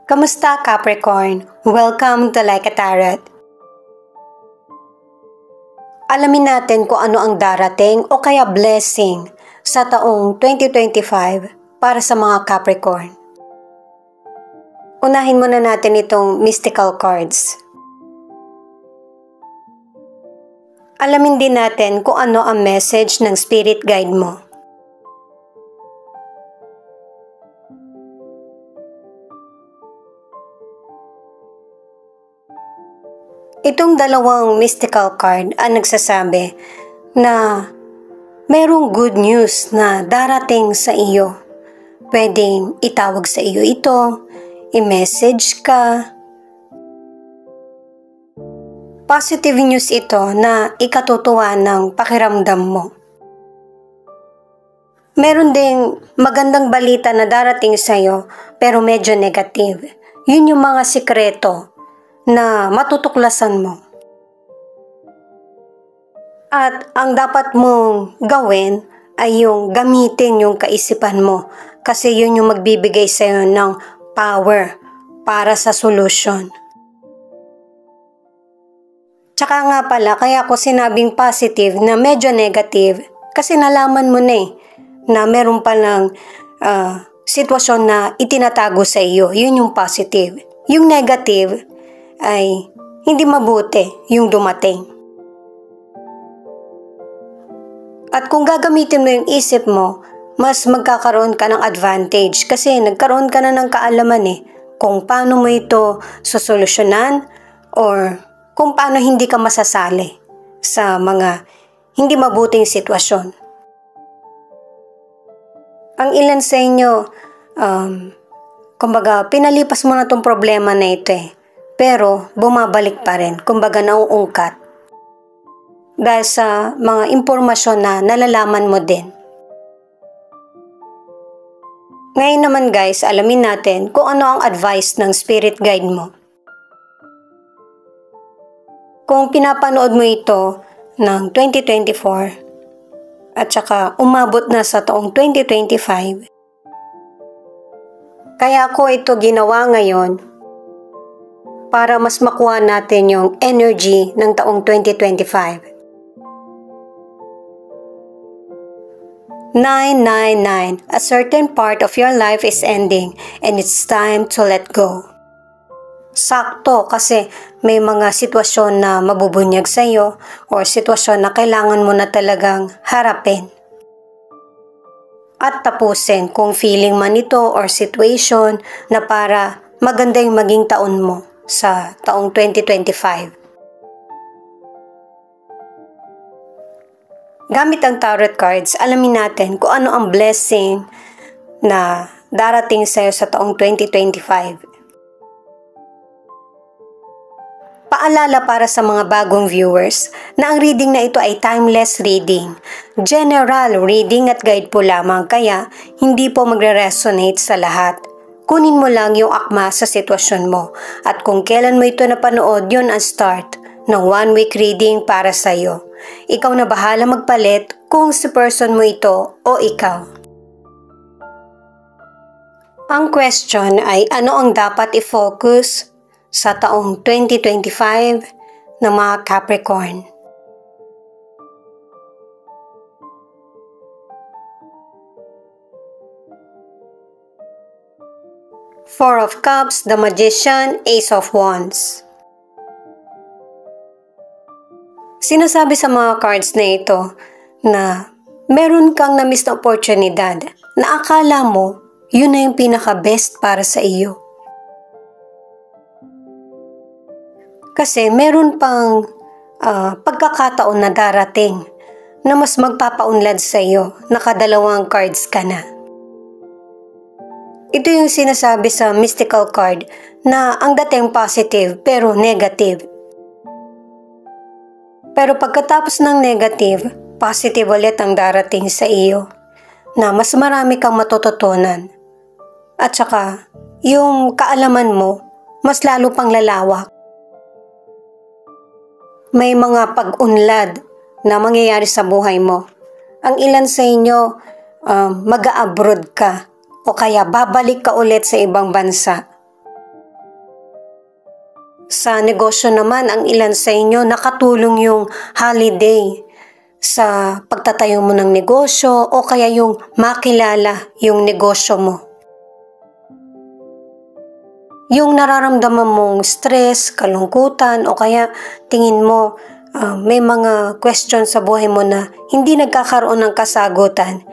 Kamusta Capricorn? Welcome to Like a Tarot. Alamin natin kung ano ang darating o kaya blessing sa taong 2025 para sa mga Capricorn. Unahin muna natin itong mystical cards. Alamin din natin kung ano ang message ng spirit guide mo. Itong dalawang mystical card ang nagsasabi na merong good news na darating sa iyo. Pwedeng itawag sa iyo ito, i-message ka. Positive news ito na ikatutuwa ng pakiramdam mo. Meron ding magandang balita na darating sa iyo pero medyo negative. Yun yung mga sikreto na matutuklasan mo. At ang dapat mong gawin ay yung gamitin yung kaisipan mo kasi yun yung magbibigay sa iyo ng power para sa solution. Tsaka nga pala, kaya ako sinabing positive na medyo negative kasi nalaman mo na na meron palang sitwasyon na itinatago sa iyo. Yun yung positive. Yung negative ay hindi mabuti yung dumating. At kung gagamitin mo yung isip mo, mas magkakaroon ka ng advantage kasi nagkaroon ka na ng kaalaman kung paano mo ito sosolusyonan or kung paano hindi ka masasali sa mga hindi mabuting sitwasyon. Ang ilan sa inyo, kumbaga pinalipas mo na tong problema na ito pero bumabalik pa rin, kumbaga nauungkat. Dahil sa mga impormasyon na nalalaman mo din. Ngayon naman guys, alamin natin kung ano ang advice ng spirit guide mo. Kung pinapanood mo ito ng 2024 at saka umabot na sa taong 2025, kaya ako ito ginawa ngayon para mas makuha natin yung energy ng taong 2025. 999. A certain part of your life is ending and it's time to let go. Sakto kasi may mga sitwasyon na mabubunyag sa iyo o sitwasyon na kailangan mo na talagang harapin at tapusin kung feeling man ito or situation na para maganda yung maging taon mo sa taong 2025. Gamit ang tarot cards, alamin natin kung ano ang blessing na darating sa iyo sa taong 2025. Paalala para sa mga bagong viewers na ang reading na ito ay timeless reading, general reading at guide po lamang kaya hindi po magre-resonate sa lahat. Kunin mo lang yung akma sa sitwasyon mo at kung kailan mo ito napanood, yun ang start ng 1-week reading para sa iyo. Ikaw na bahala magpalit kung si person mo ito o ikaw. Ang question ay ano ang dapat i-focus sa taong 2025 ng mga Capricorn? Four of Cups, the Magician, Ace of Wands. Sinasabi sa mga cards na ito na meron kang na-miss na oportunidad na akala mo yun na yung pinaka-best para sa iyo. Kasi meron pang pagkakataon na darating na mas magpapaunlad sa iyo, nakadalawang cards ka na. Ito yung sinasabi sa mystical card na ang dating positive pero negative. Pero pagkatapos ng negative, positive ulit ang darating sa iyo na mas marami kang matututunan. At saka, yung kaalaman mo, mas lalo pang lalawak. May mga pag-unlad na mangyayari sa buhay mo. Ang ilan sa inyo, mag-a-abroad ka o kaya babalik ka ulit sa ibang bansa. Sa negosyo naman, ang ilan sa inyo nakatulong yung holiday sa pagtatayo mo ng negosyo o kaya yung makilala yung negosyo mo. Yung nararamdaman mong stress, kalungkutan o kaya tingin mo may mga question sa buhay mo na hindi nagkakaroon ng kasagutan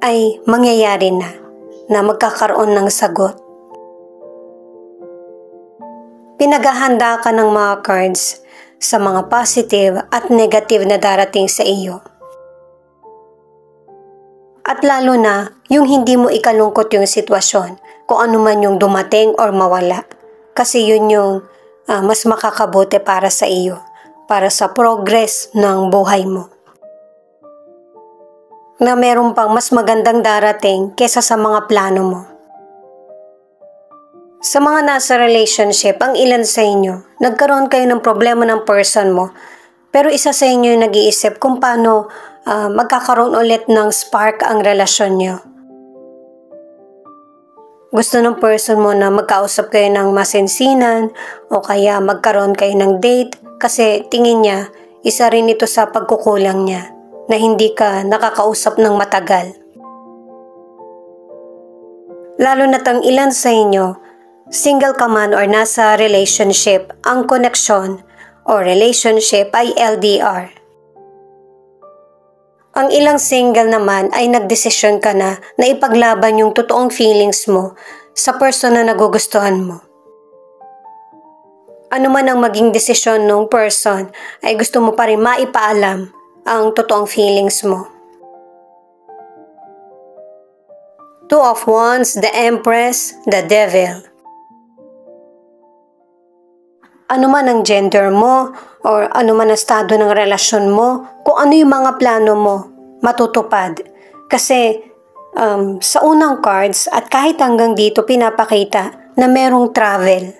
ay mangyayari na magkakaroon ng sagot. Pinaghahanda ka ng mga cards sa mga positive at negative na darating sa iyo. At lalo na yung hindi mo ikalungkot yung sitwasyon kung ano man yung dumating or mawala. Kasi yun yung mas makakabuti para sa iyo, para sa progress ng buhay mo. Na meron pang mas magandang darating kesa sa mga plano mo. Sa mga nasa relationship, ang ilan sa inyo, nagkaroon kayo ng problema ng person mo, pero isa sa inyo yung nag-iisip kung paano magkakaroon ulit ng spark ang relasyon nyo. Gusto ng person mo na magkausap kayo ng masinsinan o kaya magkaroon kayo ng date kasi tingin niya, isa rin ito sa pagkukulang niya na hindi ka nakakausap ng matagal. Lalo na't ang ilan sa inyo, single ka man or nasa relationship, ang koneksyon o relationship ay LDR. Ang ilang single naman ay nagdesisyon ka na ipaglaban yung totoong feelings mo sa person na nagugustuhan mo. Ano man ang maging desisyon ng person ay gusto mo pa rin maipaalam ang totoong feelings mo. Two of Wands, the Empress, the Devil. Ano man ang gender mo or ano man ang estado ng relasyon mo, kung ano yung mga plano mo, matutupad. Kasi sa unang cards at kahit hanggang dito pinapakita na merong travel.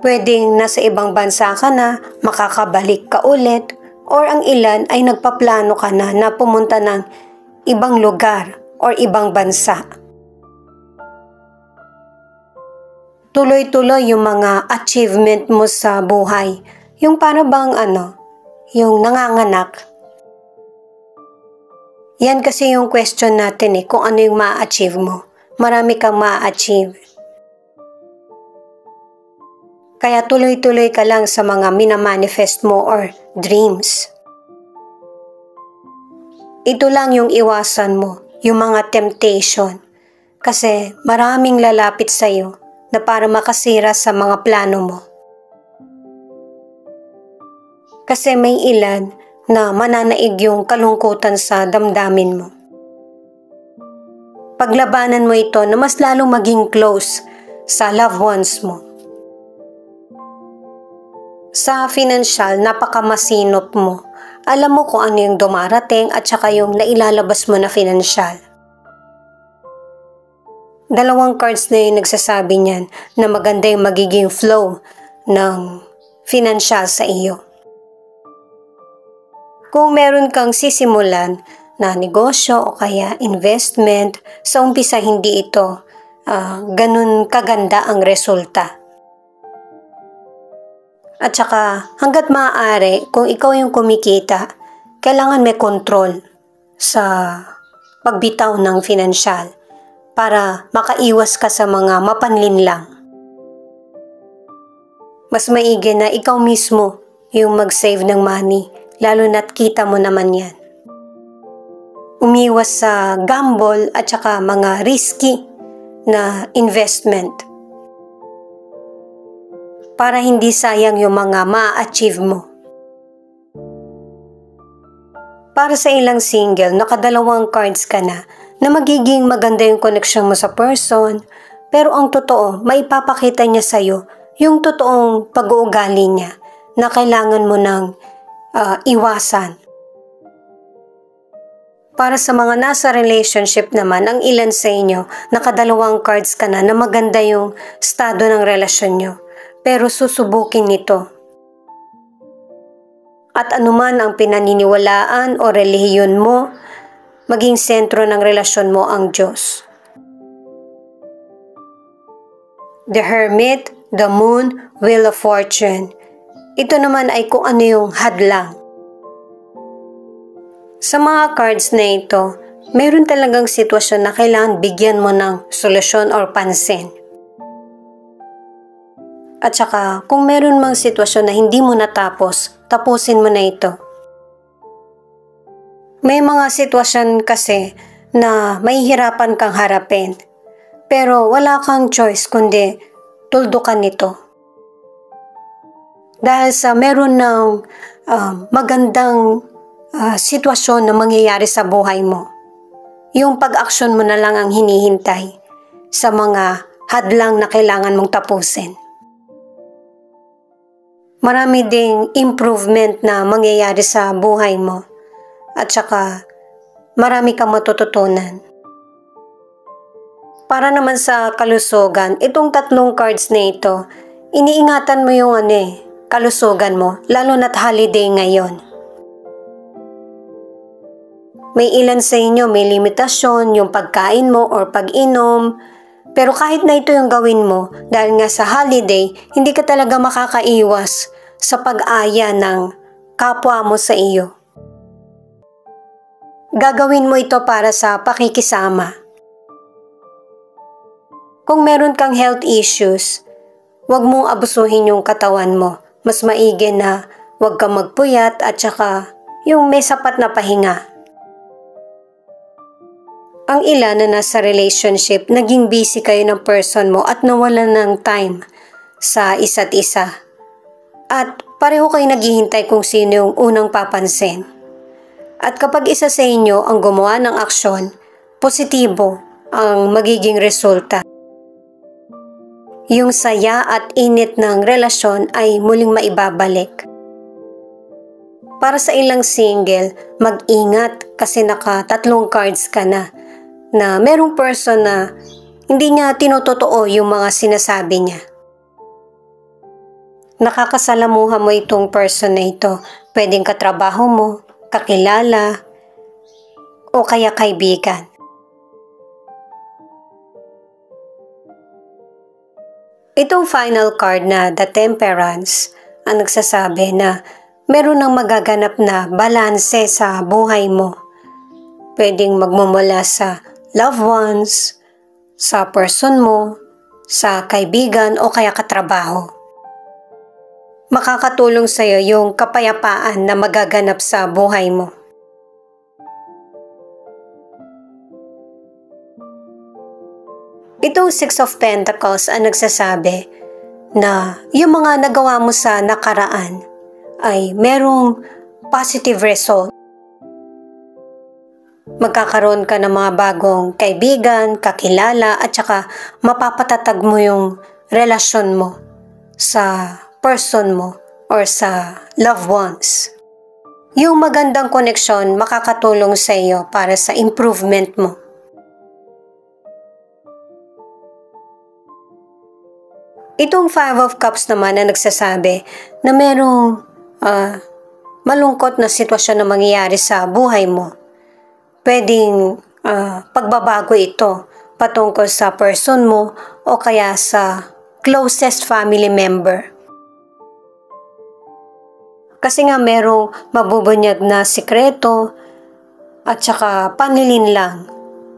Pwedeng nasa ibang bansa ka na, makakabalik ka ulit, or ang ilan ay nagpaplano ka na pumunta ng ibang lugar or ibang bansa. Tuloy-tuloy yung mga achievement mo sa buhay. Yung para bang yung nanganganak. Yan kasi yung question natin kung ano yung ma-achieve mo. Marami kang ma-achieve. Kaya tuloy-tuloy ka lang sa mga minamanifest mo or dreams. Ito lang yung iwasan mo, yung mga temptation. Kasi maraming lalapit sa'yo na para makasira sa mga plano mo. Kasi may ilan na mananaig yung kalungkutan sa damdamin mo. Paglabanan mo ito na mas lalong maging close sa loved ones mo. Sa financial, napakamasinop mo. Alam mo kung ano yung dumarating at saka yung nailalabas mo na financial. Dalawang cards na yung nagsasabi niyan na maganda yung magiging flow ng financial sa iyo. Kung meron kang sisimulan na negosyo o kaya investment, sa umpisa hindi ito ganun kaganda ang resulta. At saka hanggat maaari, kung ikaw yung kumikita, kailangan may control sa pagbitaw ng financial para makaiwas ka sa mga mapanlinlang. Mas maigi na ikaw mismo yung mag-save ng money, lalo na't kita mo naman yan. Umiwas sa gamble at saka mga risky na investment para hindi sayang yung mga ma-achieve mo. Para sa ilang single, nakadalawang cards ka na magiging maganda yung connection mo sa person, pero ang totoo, maipapakita niya sa'yo yung totoong pag-uugali niya na kailangan mo ng iwasan. Para sa mga nasa relationship naman, ang ilan sa inyo, nakadalawang cards ka na maganda yung estado ng relasyon nyo, pero susubukin nito. At anuman ang pinaniniwalaan o relihiyon mo, maging sentro ng relasyon mo ang Diyos. The Hermit, the Moon, Wheel of Fortune. Ito naman ay kung ano yung hadlang. Sa mga cards na ito, mayroon talagang sitwasyon na kailangan bigyan mo ng solusyon or pansin. At saka, kung meron mang sitwasyon na hindi mo natapos, tapusin mo na ito. May mga sitwasyon kasi na mahihirapan kang harapin, pero wala kang choice kundi tuldukan nito. Dahil sa meron ng magandang sitwasyon na mangyayari sa buhay mo, yung pag-aksyon mo na lang ang hinihintay sa mga hadlang na kailangan mong tapusin. Marami ding improvement na mangyayari sa buhay mo at saka marami kang matututunan. Para naman sa kalusugan, itong 3 cards na ito, iniingatan mo yung kalusugan mo, lalo na't holiday ngayon. May ilan sa inyo may limitasyon yung pagkain mo or pag-inom, pero kahit na ito yung gawin mo, dahil nga sa holiday, hindi ka talaga makakaiwas sa pag-aya ng kapwa mo sa iyo. Gagawin mo ito para sa pakikisama. Kung meron kang health issues, huwag mong abusuhin yung katawan mo. Mas maigi na huwag kang magpuyat at saka yung may sapat na pahinga. Ang ilan na nasa relationship, naging busy kayo ng person mo at nawalan ng time sa isa't isa. At pareho kayo naghihintay kung sino yung unang papansin. At kapag isa sa inyo ang gumawa ng aksyon, positibo ang magiging resulta. Yung saya at init ng relasyon ay muling maibabalik. Para sa ilang single, mag-ingat kasi naka-3 cards ka na merong person na hindi niya tinutotoo yung mga sinasabi niya. Nakakasalamuha mo itong person na ito. Pwedeng katrabaho mo, kakilala, o kaya kaibigan. Itong final card na The Temperance ang nagsasabi na meron ng magaganap na balanse sa buhay mo. Pwedeng magmumula sa loved ones, sa person mo, sa kaibigan o kaya katrabaho. Makakatulong sa iyo yung kapayapaan na magaganap sa buhay mo. Itong 6 of Pentacles ang nagsasabi na yung mga nagawa mo sa nakaraan ay merong positive result. Magkakaroon ka ng mga bagong kaibigan, kakilala at saka mapapatatag mo yung relasyon mo sa person mo or sa loved ones. Yung magandang koneksyon makakatulong sa iyo para sa improvement mo. Itong 5 of Cups naman na nagsasabi na merong malungkot na sitwasyon na mangyayari sa buhay mo. Pwedeng pagbabago ito patungkol sa person mo o kaya sa closest family member. Kasi nga merong mabubunyag na sikreto at saka panlilinlang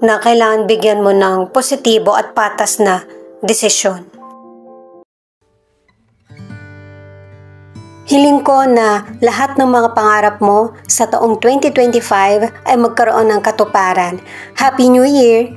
na kailangan bigyan mo ng positibo at patas na desisyon. Hiling ko na lahat ng mga pangarap mo sa taong 2025 ay magkaroon ng katuparan. Happy New Year!